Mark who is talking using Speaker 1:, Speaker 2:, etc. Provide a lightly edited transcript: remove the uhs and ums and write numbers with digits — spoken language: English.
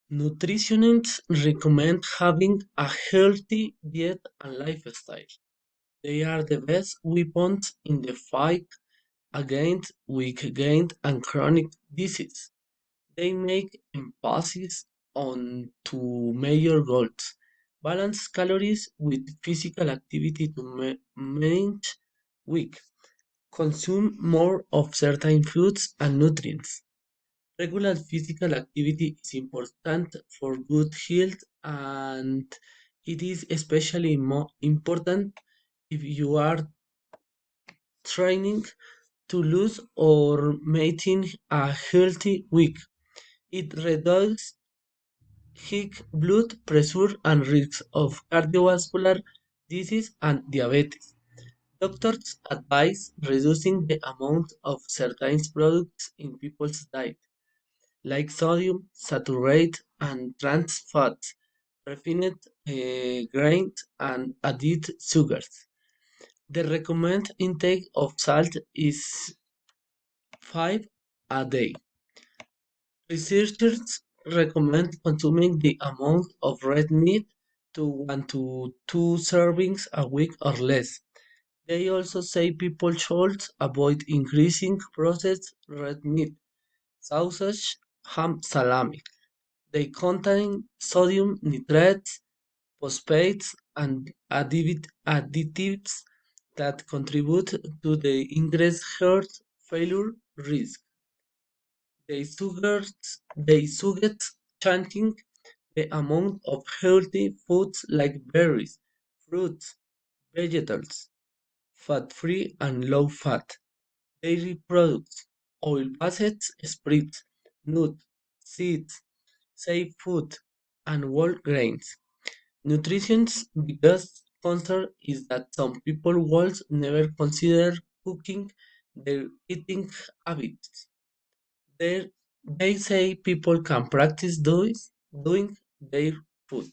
Speaker 1: Nutritionists recommend having a healthy diet and lifestyle. They are the best weapons in the fight against weight gain and chronic disease. They make emphasis on two major goals: balance calories with physical activity to manage weight, consume more of certain foods and nutrients. Regular physical activity is important for good health, and it is especially more important if you are training to lose or maintain a healthy weight. It reduces high blood pressure and risks of cardiovascular disease and diabetes. Doctors advise reducing the amount of certain products in people's diet, like sodium, saturated and trans fats, refined grains, and added sugars. The recommended intake of salt is 5 a day. Researchers recommend consuming the amount of red meat to 1 to 2 servings a week or less. They also say people should avoid increasing processed red meat, sausage, ham, salami. They contain sodium nitrates, phosphates, and additives that contribute to the increased heart failure risk. They suggest changing the amount of healthy foods like berries, fruits, vegetables, fat-free and low-fat, dairy products, oil-based spreads, nuts, seeds, safe food, and whole grains. Nutrition's biggest concern is that some people will never consider cooking their eating habits. They, they say people can practice doing their food.